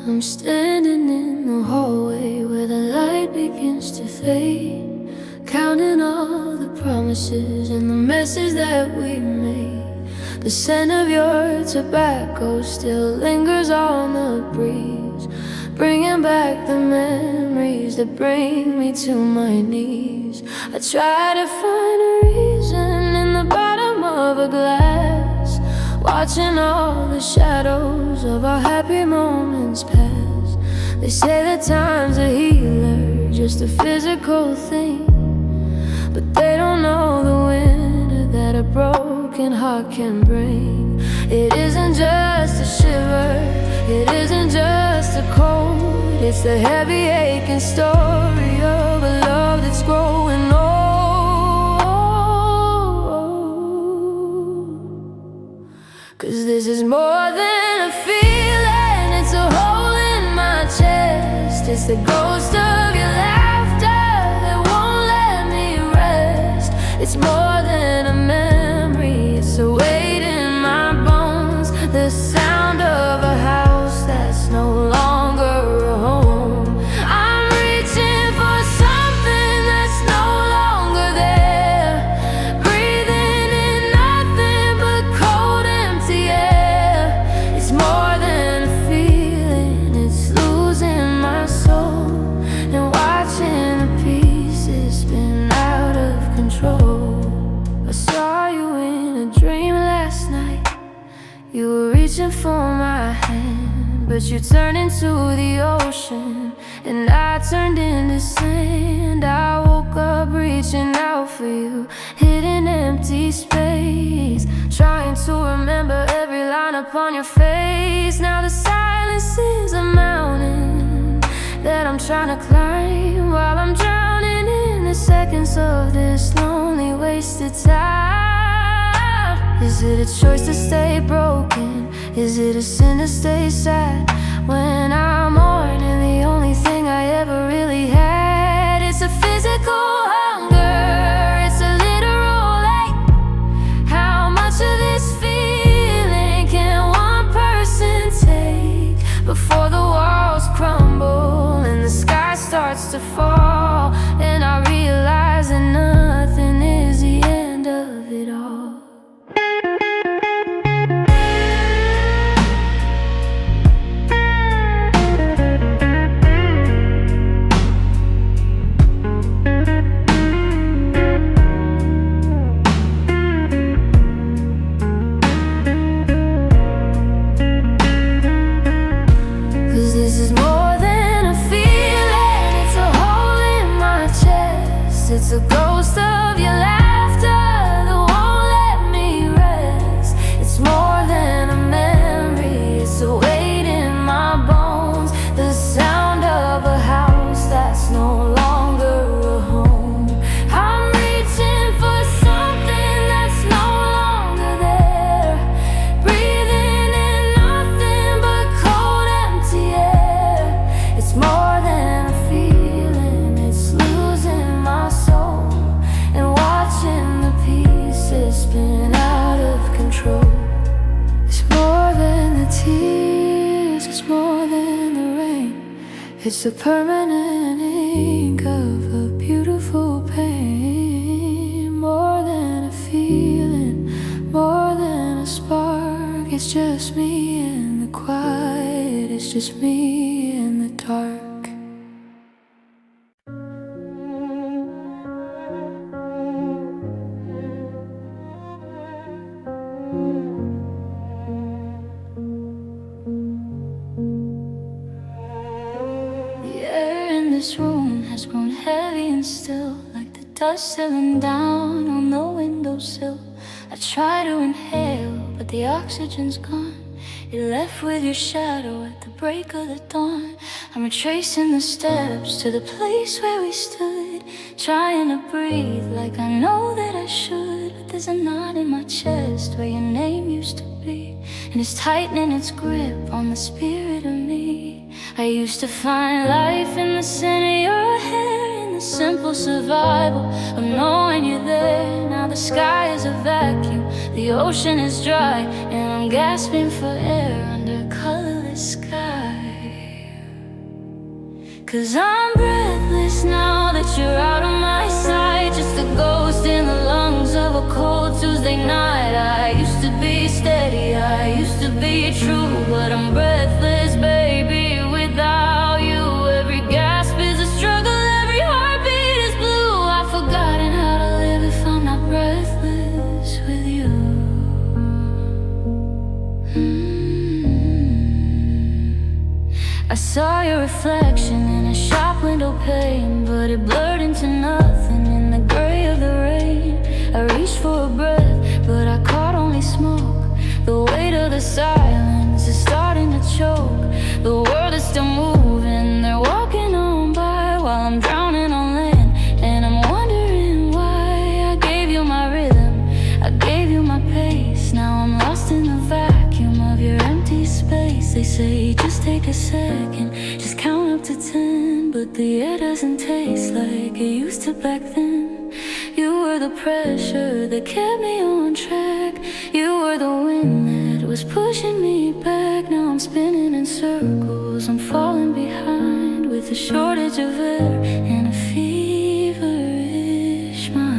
I'm standing in the hallway where the light begins to fade, counting all the promises and the messes that we made. The scent of your tobacco still lingers on the breeze, bringing back the memories that bring me to my knees. I try to find a reason in the bottom of a glass, watching all the shadows of our happy moments pass. They say that time's a healer, just a physical thing, but they don't know the winter that a broken heart can bring. It isn't just a shiver, it isn't just a cold, it's the heavy aching story of a love that's growing old. 'Cause this is more than a feeling, it's a hole in my chest. It's the ghost of your laughter that won't let me rest. It's more than a memory, it's a weight in my bones, the sound of a house that's no longer a home. I'm reaching for something that's no longer there, breathing in nothing but cold, empty air. It's more than a feeling, it's losing my soul and watching the pieces spin out of control. I saw you in a dream last night. You were reaching for my hand, but you turned into the ocean, and I turned into sand. I woke up reaching out for you, hitting empty space, trying to remember every line upon your face. Now the silence is a mountain that I'm trying to climb, while I'm drowning in the seconds of this lonely wasted time. Is it a choice to stay broken? Is it a sin to stay sad? When I'm mourning the only thing I ever really had, it's a physical hunger, it's a literal ache. How much of this feeling can one person take before the walls crumble and the sky starts to fall, and I realize that nothing is the end of it all. It's a ghost of your laughter that won't let me rest. It's more than a memory, it's a weight in my bones, the sound of a house that's no longer a home. I'm reaching for something that's no longer there, breathing in nothing but cold, empty air. It's more than a feeling, it's losing my soul and watching the pieces spin out of control. It's more than the tears, it's more than the rain. It's the permanent ink of a beautiful pain. More than a feeling, more than a spark. It's just me in the quiet, it's just me in the dark. This room has grown heavy and still, like the dust settling down on the windowsill. I try to inhale, but the oxygen's gone. You're left with your shadow at the break of the dawn. I'm retracing the steps to the place where we stood, trying to breathe like I know that I should. But there's a knot in my chest where your name used to be, and it's tightening its grip on the spirit of me. I used to find life in the scent of your hair, in the simple survival of knowing you're there. Now the sky is a vacuum, the ocean is dry, and I'm gasping for air under a colorless sky. 'Cause I'm breathless now that you're out of my sight. Just a ghost in the lungs of a cold Tuesday night. I used to be steady, I used to be true, but I'm breathless, baby, without you. Every gasp is a struggle, every heartbeat is blue. I've forgotten how to live if I'm not breathless with you. I saw your reflection in a shop window pane, but it blurred into nothing in the gray of the rain. I reached for a breath, but I caught only smoke. The weight of the silence is starting to choke. The world is still moving, they're walking on by while I'm drowning on land. And I'm wondering why I gave you my rhythm, I gave you my pace. Now I'm lost in the vacuum of your empty space. They say just take a second, just count up to 10, but the air doesn't taste like it used to back then. You were the pressure that kept me on track. You were the wind that was pushing me back. Now I'm spinning in circles, I'm falling behind, with a shortage of air and a feverish mind.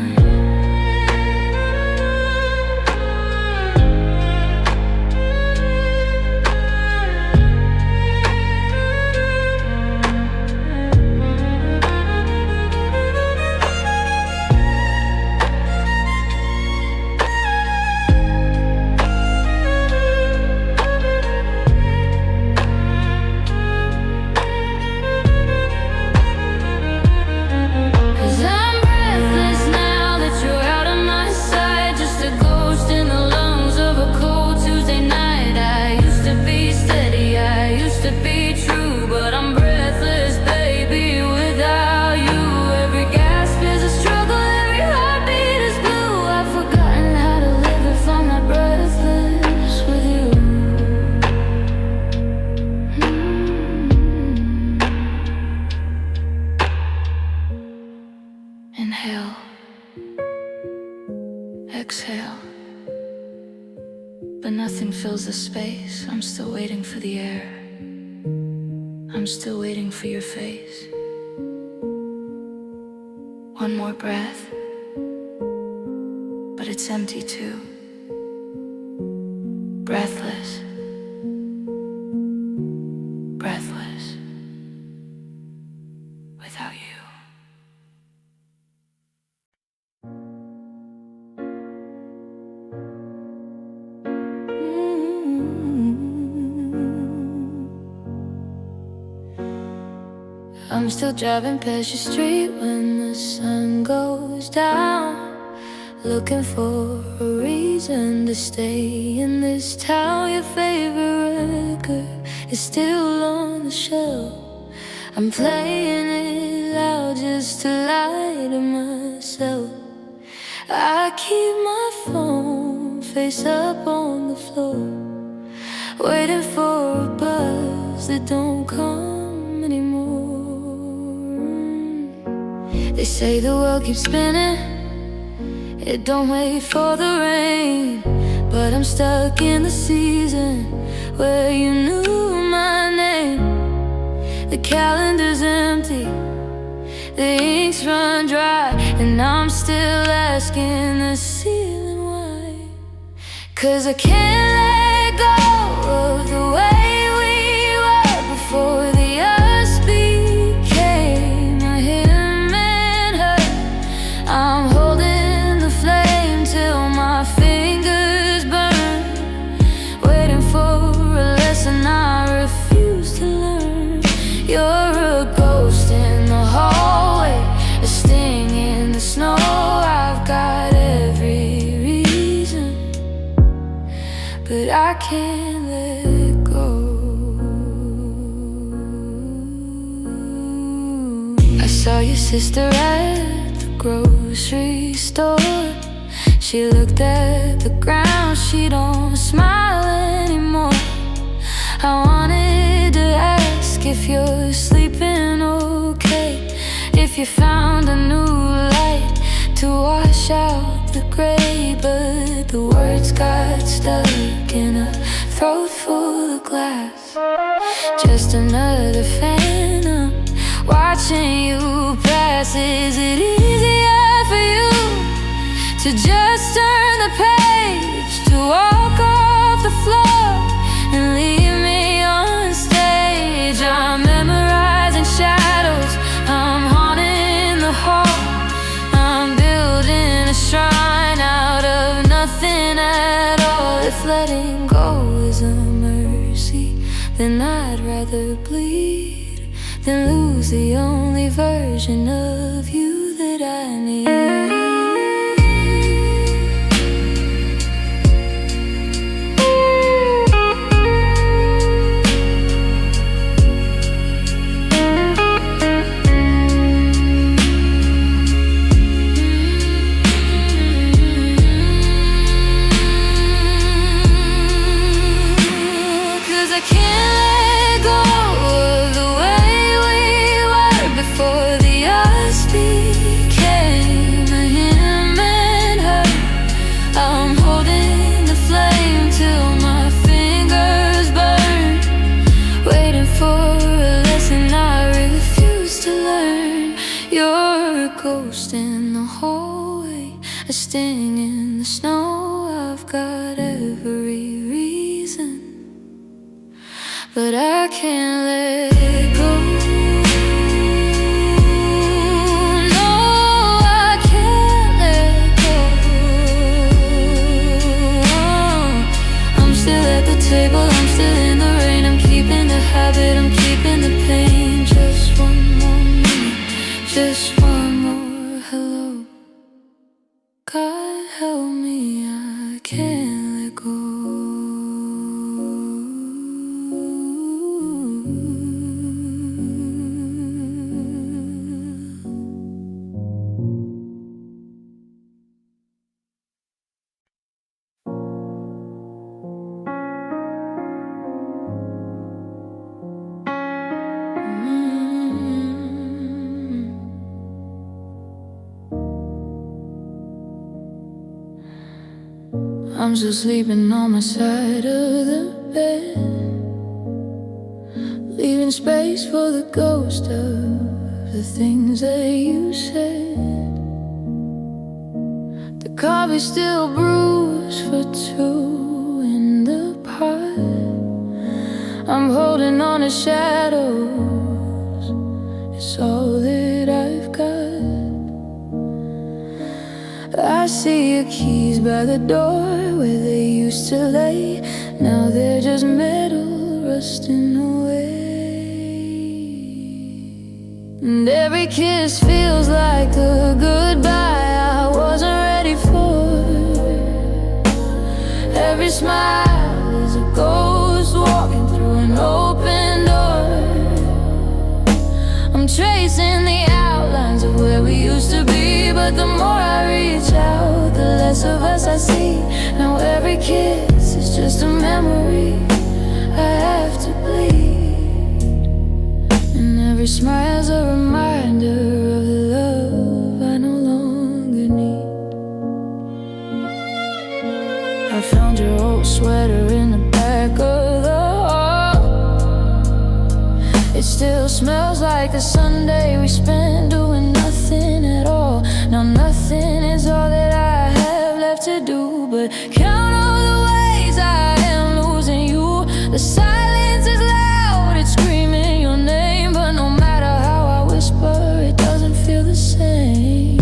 Inhale, exhale, but nothing fills the space. I'm still waiting for the air, I'm still waiting for your face. One more breath, but it's empty too. Breathless, breathless, without you. I'm still driving past your street when the sun goes down, looking for a reason to stay in this town. Your favorite record is still on the shelf. I'm playing it loud just to lie to myself. I keep my phone face up on the floor, waiting for a buzz that don't come anymore. They say the world keeps spinning, it don't wait for the rain. But I'm stuck in the season where you knew my name. The calendar's empty, the ink's run dry, and I'm still asking the ceiling why. 'Cause I can't let go of the way we were before the us became a him and her. I'm holding the flame till my fingers burn, waiting for a lesson I refuse to learn. You're a ghost in the hallway, a sting in the snow. I've got every reason, but I can't let go. I saw your sister at the grocery store. She looked at the ground, she don't smile anymore. I wanted to ask if you're sleeping okay, if you found a new light to wash out the gray. But the words got stuck in a throat full of glass. Just another phantom watching you pass. Is it easier for you to just turn the page, to walk off the floor and leave me on stage? I'm memorizing shadows, I'm haunting the hall, I'm building a shrine out of nothing at all. If letting go is a mercy, then I'd rather bleed than lose the only version of you that I need. 'Cause I can't let go of the way we were before the us became a him and her. I'm holding the flame till my fingers burn, waiting for a lesson I refuse to learn. You're a ghost in the hallway, a sting in the snow. I've got every reason, but I can't let go. No, I can't let go. I'm still at the table, I'm still in the rain. I'm keeping the habit, I'm keeping the pain. Just one more minute, just one more hello. God help me, I can't let go. I'm still sleeping on my side of the bed, leaving space for the ghost of the things that you said. The coffee's still bruised for two in the pot. I'm holding on to shadows, it's all that I've got. I see your keys by the door where they used to lay. Now they're just metal rusting away. And every kiss feels like a goodbye I wasn't ready for. Every smile is a ghost walking through an open door. I'm tracing the outlines of where we used to be, but the more I reach out, the less of us I see. Now every kiss is just a memory I have to bleed, and every smile's a reminder of the love I no longer need. I found your old sweater in the back of the hall. It still smells like the Sunday we spent doing nothing at all. Now nothing is all that I have left to do, but count all the ways I am losing you. The silence is loud, it's screaming your name, but no matter how I whisper, it doesn't feel the same.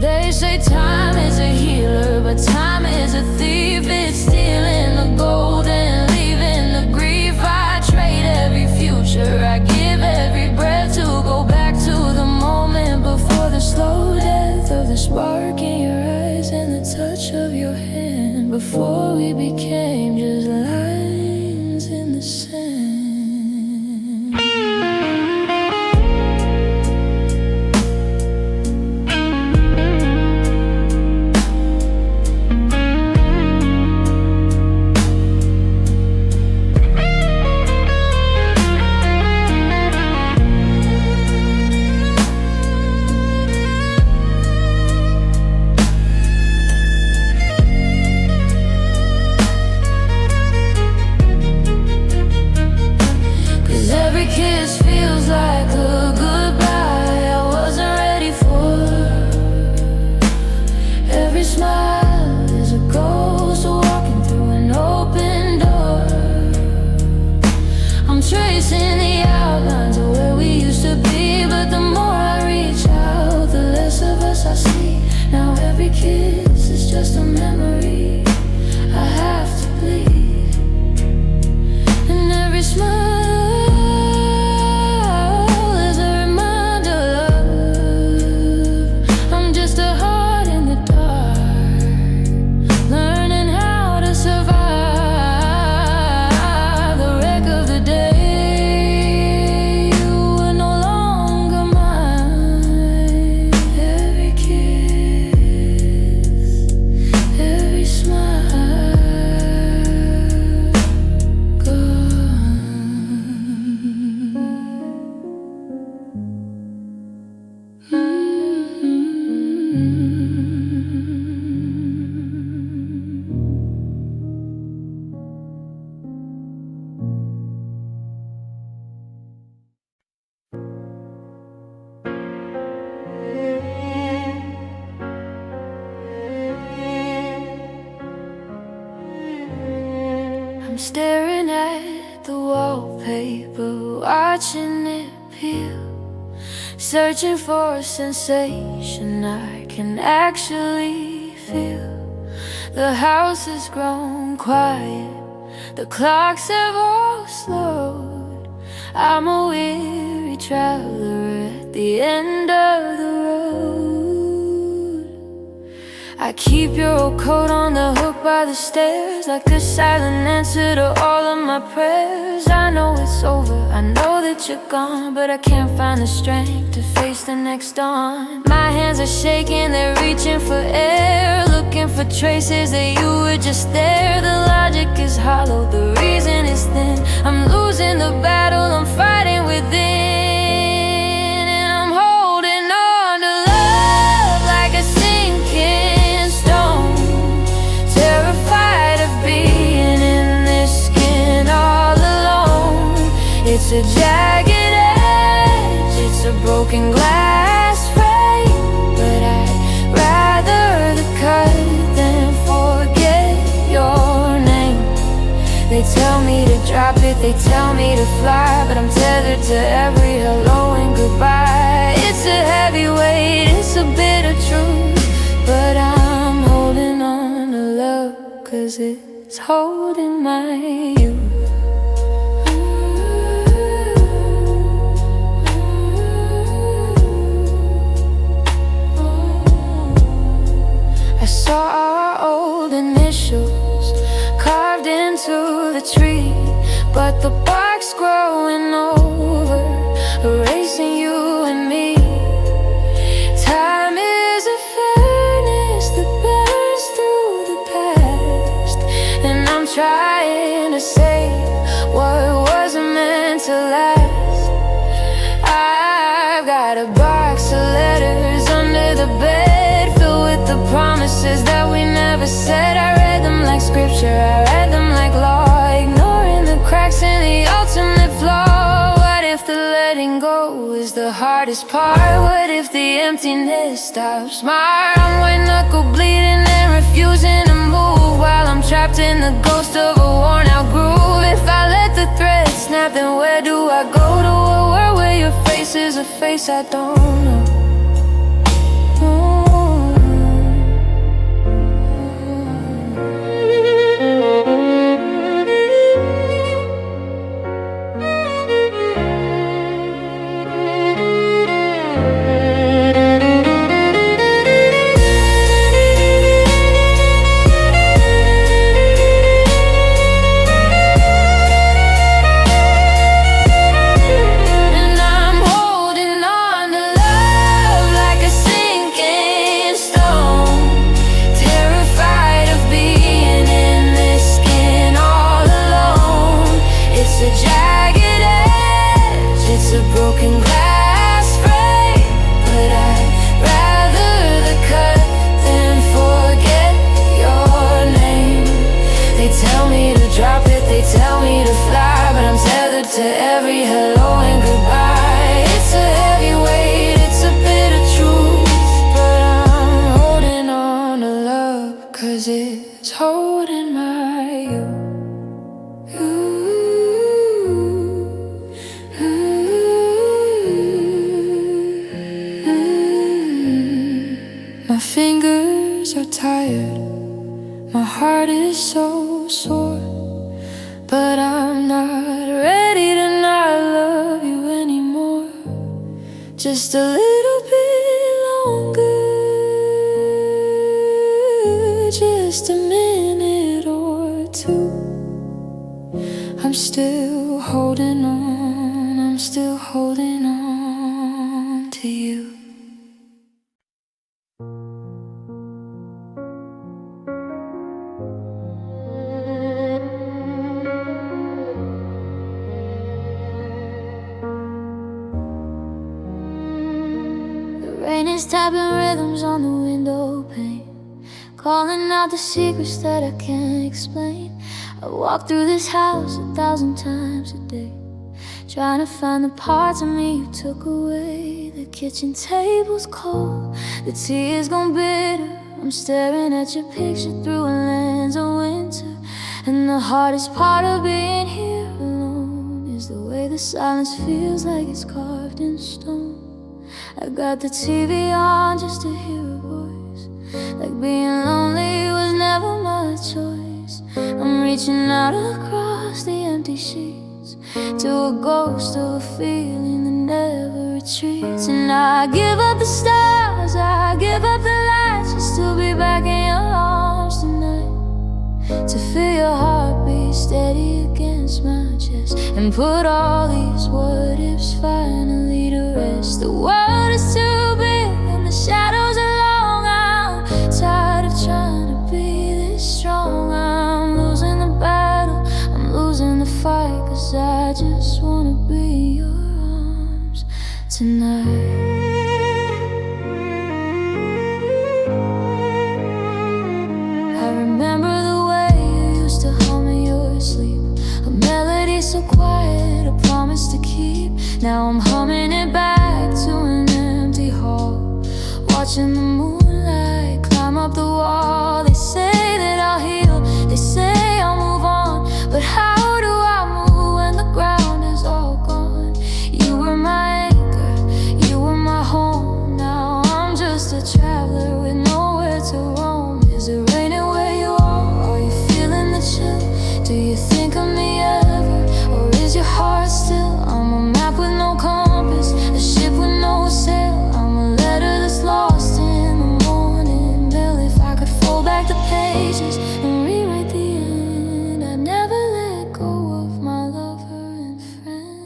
They say time is a healer, but time is a thief. It's stealing the gold and leaving the grief. I trade every future, I give every breath to go back to the moment before the slow death of the spark in your eyes and the touch of your hand, before we became just lines in the sand. I'm staring at the wallpaper, watching it peel, searching for a sensation I can actually feel. The house has grown quiet, the clocks have all slowed. I'm a weary traveler at the end of the road. I keep your old coat on the hook by the stairs, like a silent answer to all of my prayers. I know it's over, I know that you're gone, but I can't find the strength to face the next dawn. My hands are shaking, they're reaching for air, looking for traces that you were just there. The logic is hollow, the reason is thin. I'm losing the battle, I'm fighting within, and I'm holding on to love like a sinking stone, terrified of being in this skin all alone. It's a jagged edge, it's a broken glass frame, but I'd rather the cut than forget your name. They tell me to drop it, they tell me to fly, but I'm tethered to every hello and goodbye. It's a heavy weight, it's a bitter truth, but I'm holding on to love, 'cause it's holding my youth. I saw our old initials carved into the tree, but the bark's growing over, erasing you and me. Time is a furnace that burns through the past, and I'm trying to save what wasn't meant to last. I've got a box of letters under the bed, filled with the promises that we never said. I read them like scripture, I read them like law, ignoring the cracks in the ultimate flaw. What if the letting go is the hardest part? What if the emptiness stops my arm? White knuckle bleeding and refusing to move, while I'm trapped in the ghost of a worn out groove. If I let the thread snap, then where do I go? To a world where your face is a face I don't know. To every hello and goodbye. It's a heavy weight, it's a bitter truth, but I'm holding on to love, 'cause it's holding my youth. My fingers are tired, my heart is so sore, but I'm not ready to not love you anymore. Just a little bit longer, just a minute or two. I'm still holding on, I'm still holding on to you. Rain is tapping rhythms on the window pane, calling out the secrets that I can't explain. I walk through this house 1,000 times a day, trying to find the parts of me you took away. The kitchen table's cold, the tea is gone bitter. I'm staring at your picture through a lens of winter, and the hardest part of being here alone is the way the silence feels like it's carved in stone. I got the TV on just to hear a voice, like being lonely was never my choice. I'm reaching out across the empty sheets to a ghost of a feeling that never retreats. And I give up the stars, I give up the lights, just to be back in your arms tonight, to feel your heartbeat steady against my chest, and put all these what ifs finally to rest. The world is too big and the shadows are long. I'm tired of trying to be this strong. I'm losing the battle, I'm losing the fight, 'cause I just wanna be in your arms tonight. So quiet, a promise to keep. Now I'm humming it back to an empty hall, watching the moonlight climb up the wall. They say that I'll heal, they say I'll move on, but how do I move when the ground is all gone? You were my anchor, you were my home. Now I'm just a traveler with nowhere to roam. Is it raining where you are? Are you feeling the chill? Do you think of me ever? Or is your heart still? I'm a map with no compass, a ship with no sail. I'm a letter that's lost in the morning bill. If I could fold back the pages and rewrite the end, I'd never let go of my lover and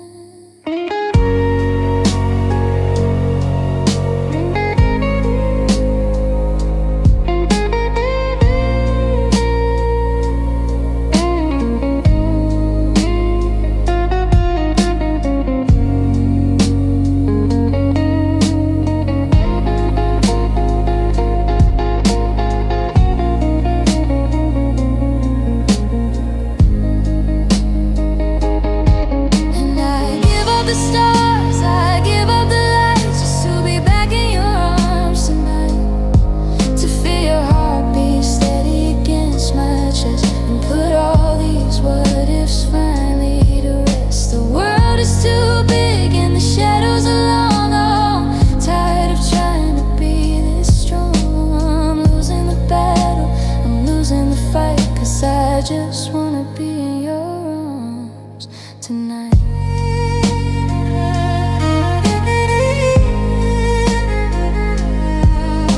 I just wanna be in your arms tonight.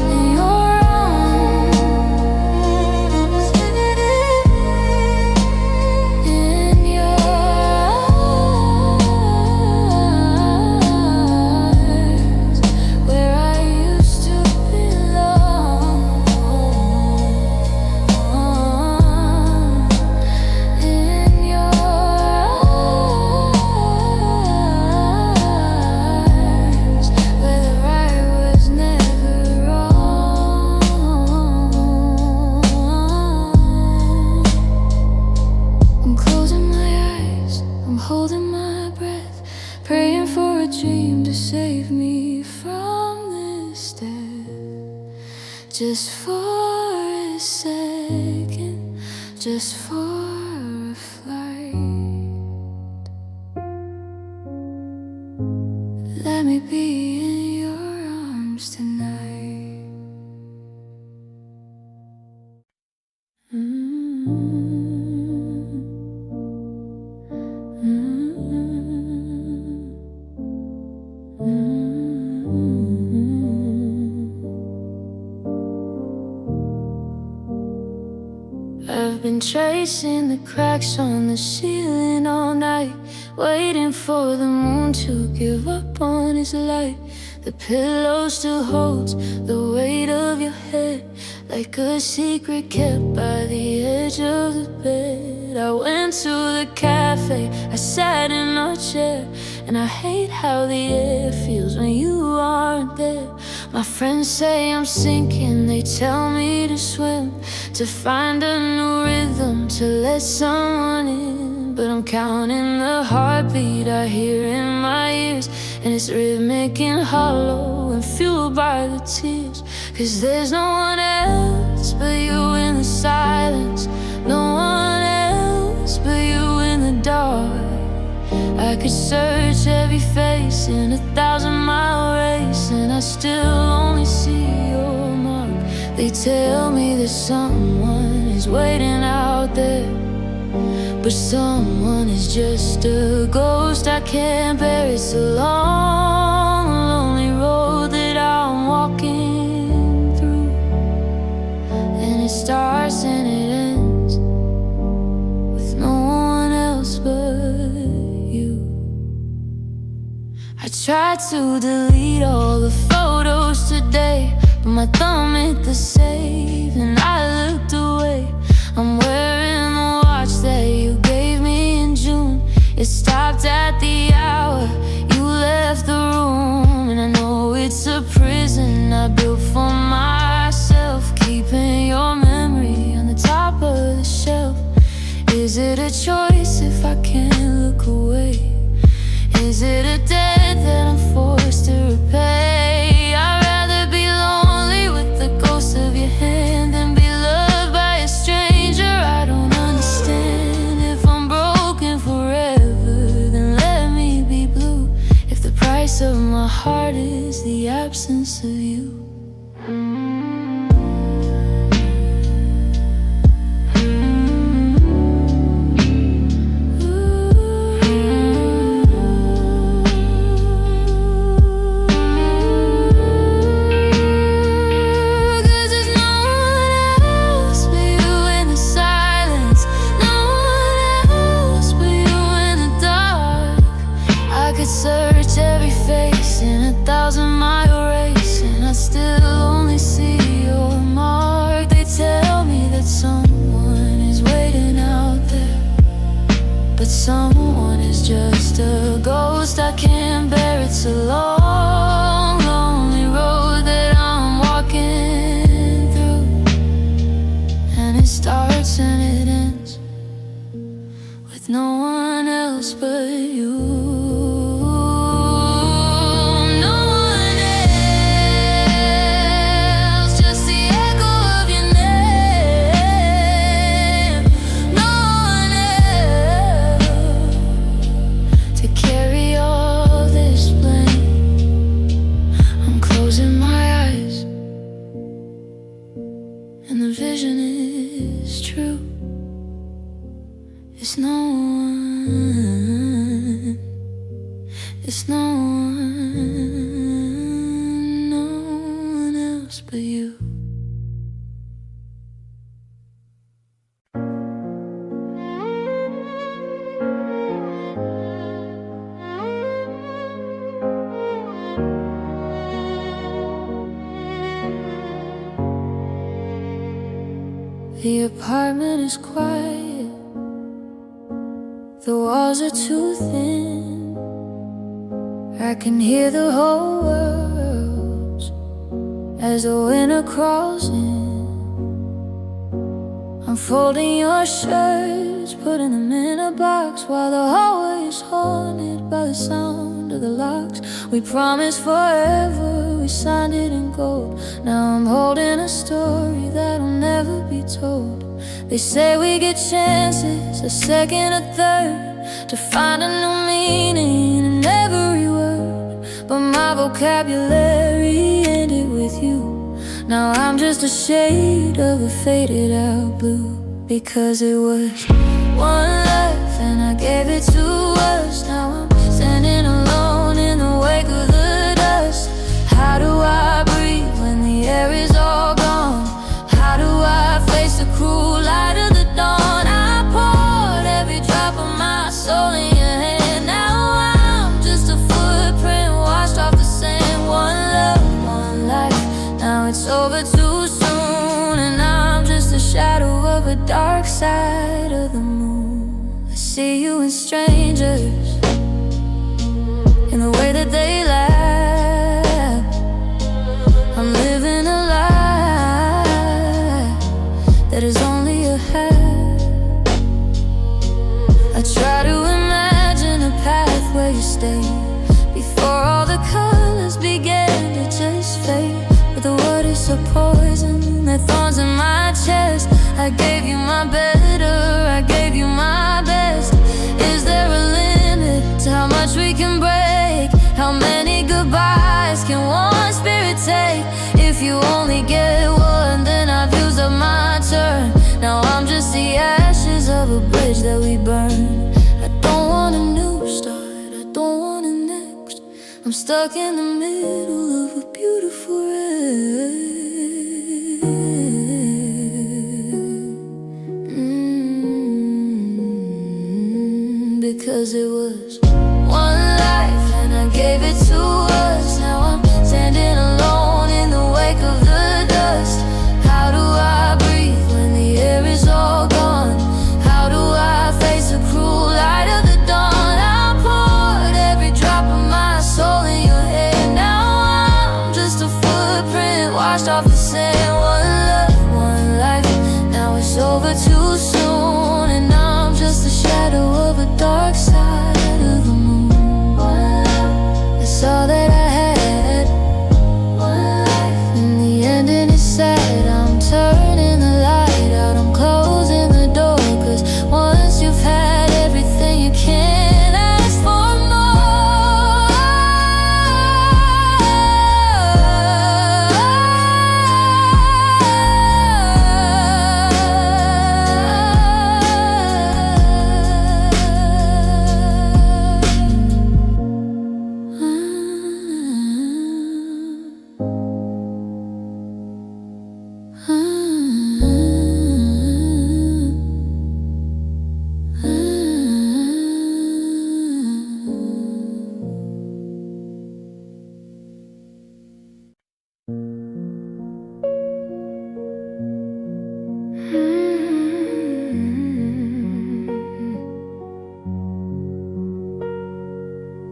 In your arms, in your arms, where I used to belong. Holding my breath, praying for a dream to save me from this death. Just for a second, just for a flight, let me be in your arms tonight. I've been tracing the cracks on the ceiling all night, waiting for the moon to give up on its light. The pillow still holds the weight of your head, like a secret kept by the edge of the bed. I went to the cafe, I sat in a chair, and I hate how the air feels when you aren't there. My friends say I'm sinking, they tell me to swim, to find a new rhythm, to let someone in. But I'm counting the heartbeat I hear in my ears, and it's rhythmic and hollow and fueled by the tears. 'Cause there's no one else but you in the silence, no one else could search every face in 1,000-mile race, and I still only see your mark. They tell me that someone is waiting out there, but someone is just a ghost. I can't bear it. It's a long, lonely road that I'm walking through, and it starts and it ends with no one else but you. I tried to delete all the photos today, but my thumb hit the save and I looked away. I'm wearing the watch that you gave me in June. It stopped at the hour you left the room, and I know it's a prison I built for myself, keeping your memory on the top of the shelf. Is it a choice if I can't look away? Is it a debt that I'm forced to repay? I'd rather be lonely with the ghost of your hand than be loved by a stranger I don't understand. If I'm broken forever, then let me be blue. If the price of my heart is the absence of you. Search every face in 1,000-mile race, and I still only see your mark. They tell me that someone is waiting out there, but someone is just a ghost. I can't bear it. It's a long, lonely road that I'm walking through, and it starts and it ends with no one else but you. And the vision is true. It's no one. It's no one. No one else but you. The apartment is quiet, the walls are too thin. I can hear the whole world as the winter crawls in. I'm folding your shirts, putting them in a box, while the hallway is haunted by the sound of the locks. We promised forever, we signed it in gold. Now I'm holding a story that'll never be told. They say we get chances, a second, a third, to find a new meaning in every word. But my vocabulary ended with you. Now I'm just a shade of a faded out blue. Because it was one life and I gave it to us. Now I'm standing alone in the wake of the dust. How do I breathe when the air is all gone? How do I face the cruel light of the dawn? I poured every drop of my soul in your hand. Now I'm just a footprint washed off the sand. One love, one life, now it's over too soon. And I'm just a shadow of a dark side of the moon. I see you in strangers, in the way that they laugh. I'm living a lie that is only a half. I try to imagine a path where you stay, before all the colors began to just fade. But the water is so poison, the thorns in my chest. I gave you my better, I gave you my best. Is there a limit to how much stuck in the middle of a beautiful red. Because it was one life and I gave it to us. Now I'm standing alone in the wake of the dust. How do I breathe when the air is all gone? How do I face the cruel light of the dawn? I poured every drop of my soul in your head. Now I'm just a footprint washed off the sand. One love, one life, now it's over too soon. And I'm just a shadow of a dark side of the moon. One love, that's all that I had. One life, in the ending is sad. I'm turning the light out, I'm closing the door. Cause once you've had everything, you can't ask for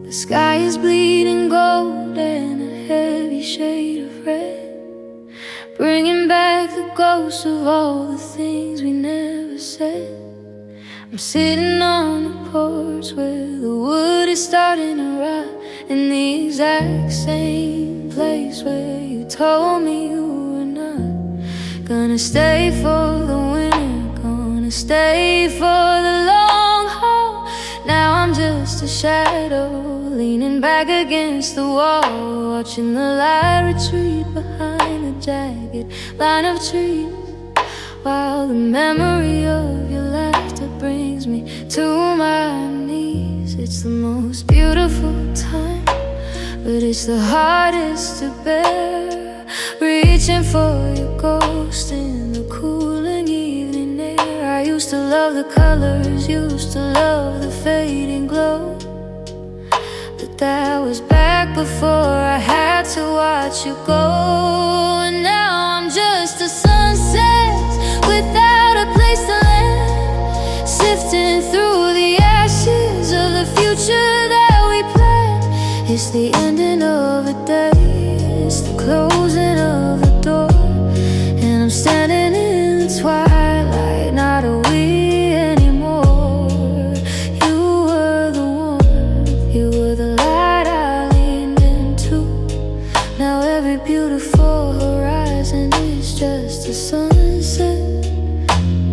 The sky is bleeding gold and a heavy shade of red, bringing back the ghosts of all the things we never said. I'm sitting on the porch where the wood is starting to rot, in the exact same place where you told me you were not gonna stay for the winter, gonna stay for the long haul. Now I'm just a shadow leaning back against the wall, watching the light retreat behind the jagged line of trees, while the memory of your laughter brings me to my knees. It's the most beautiful time, but it's the hardest to bear, reaching for your ghost in the cooling evening air. I used to love the colors, used to love the fading glow, but that was back before I had to watch you go. And now I'm just a sunset without a place to land, sifting through the ashes of the future that we planned. It's the ending of a day, it's the closing of a door, and I'm standing in the twilight, not a we anymore. You were the warmth, you were the light I leaned into. Now every beautiful horizon is just a sunset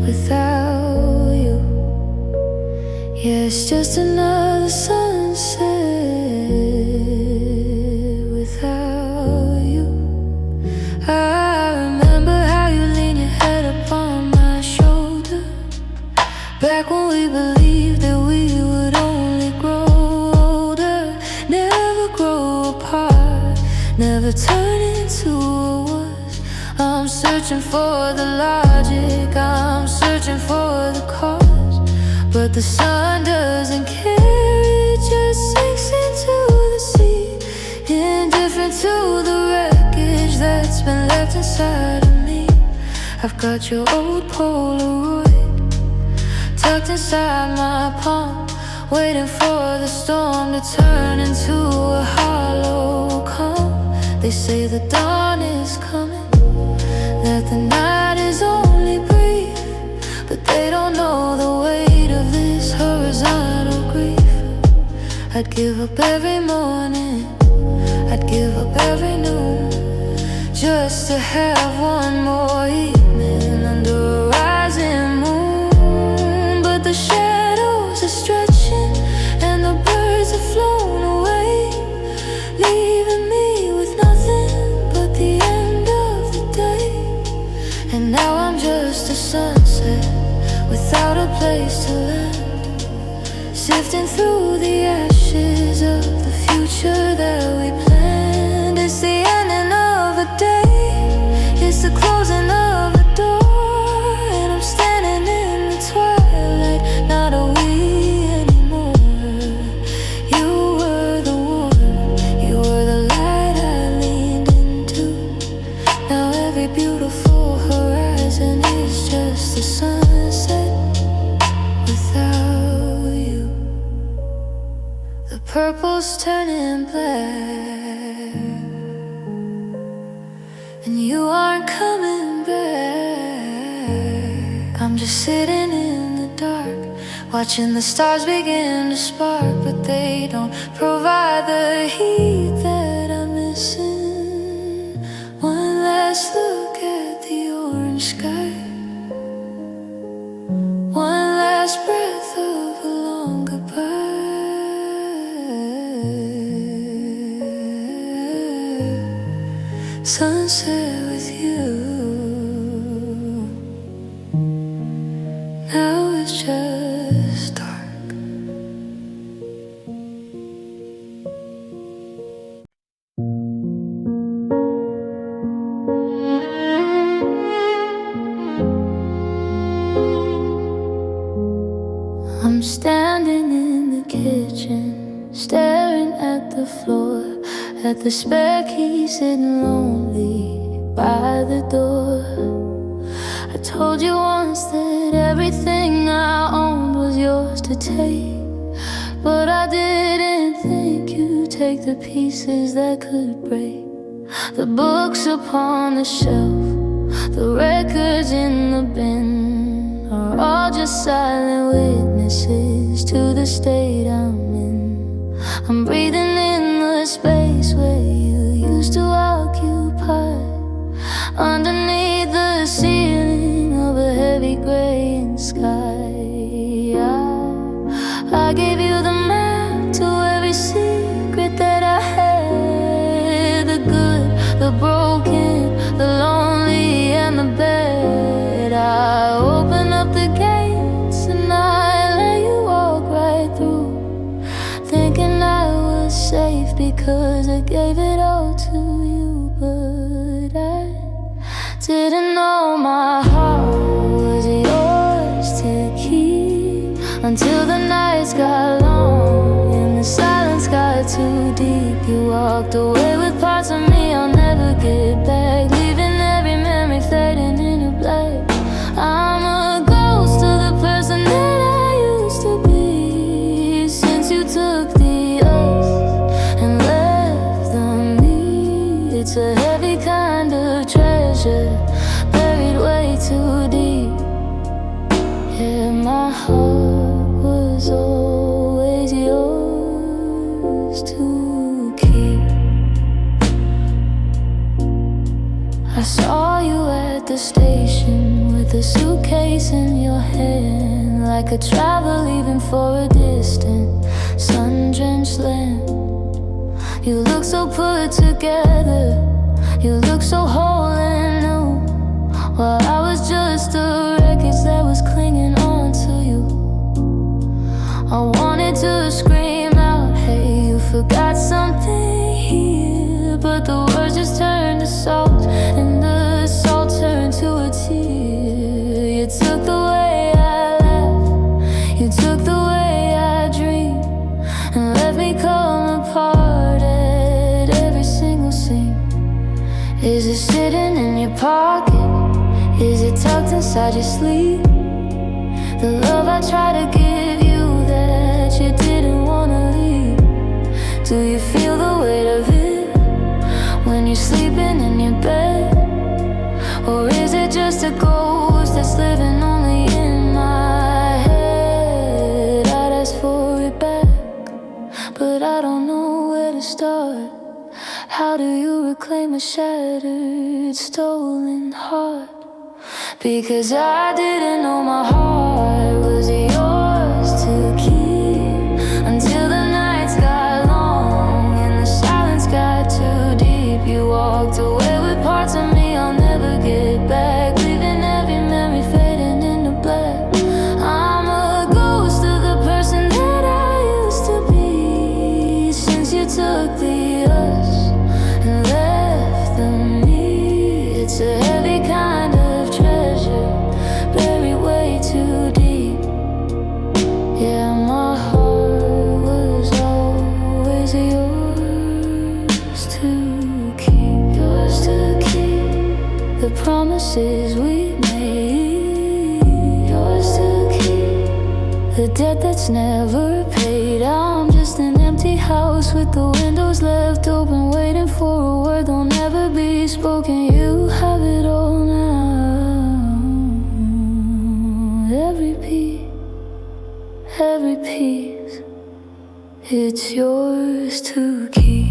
without you. Yeah, it's just another sunset without you. I remember how you lean your head upon my shoulder, back when we believed that we would only grow older, never grow apart, never turn into a was. I'm searching for the logic, I'm searching for the cause, but the sun doesn't care, it just sinks into the sea, indifferent to the wreckage that's been left inside of me. I've got your old Polaroid tucked inside my palm, waiting for the storm to turn into a hollow calm. They say the dawn is coming, that the night is only brief, but they don't know the weight of this horizontal grief. I'd give up every morning, I'd give up every noon, just to have one more evening under a rising moon. But the shadows are stretching and the birds have flown away, leaving me with nothing but the end of the day. And now I'm just a sunset without a place to land, sifting through the ashes of the future future that we planned. It's the ending of a day, it's the closing of a door, and I'm standing in the twilight, not a we anymore. You were the one, you were the light I leaned into. Now every beautiful horizon is just a sunset without you. The purple's turning black, and you aren't coming back. I'm just sitting in the dark, watching the stars begin to spark, but they don't provide the heat that I'm missing. One last look at the orange sky, one last breath of a long goodbye. Sunset with you, now it's just dark. I'm standing in the kitchen, staring at the floor, at the spare key sitting lonely by the door. I told you once that everything I owned was yours to take, but I didn't think you'd take the pieces that could break. The books upon the shelf, the records in the bin are all just silent witnesses to the state I'm in. I'm breathing in the space where you used to occupy, underneath the ceiling of a heavy gray sky. I gave you the map to every secret that I had, the good, the broken, the lonely, and the bad. I opened up the gates and I let you walk right through, thinking I was safe because I gave it all to you. But I didn't know my heart was yours to keep, until the nights got long and the silence got too deep. You walked away with parts of me I'll never get back, leaving every memory fading into black. I'm a ghost of the person that I used to be, since you took the us and left the me. It's a heavy kind of treasure, buried way too deep. Yeah, my heart was always yours to keep. I saw you at the station with a suitcase in your hand, like a traveler leaving for a distant, sun-drenched land. You look so put together, you look so whole and new, while I was just a wreckage that was clinging on to you. I wanted to scream out, hey, you forgot something here, but the words just turned to salt, and the salt turned to a tear. You took the way I laughed, you took the way I dreamed, and left me come apart at every single seam. Is it sitting in your pocket? Is it tucked inside your sleeve? The love I tried to give you that you didn't wanna leave. Do you feel the weight of it when you're sleeping in your bed? Or is it just a ghost that's living only in my head? I'd ask for it back, but I don't know where to start. How do you reclaim a shattered, stolen heart? Because I didn't know my heart was yours to keep, until the nights got long and the silence got too deep. You walked away with parts of me I'll never get back, leaving every memory fading into black. I'm a ghost of the person that I used to be, since you took the debt that's never paid. I'm just an empty house with the windows left open, waiting for a word that'll never be spoken. You have it all now. Every piece, it's yours to keep.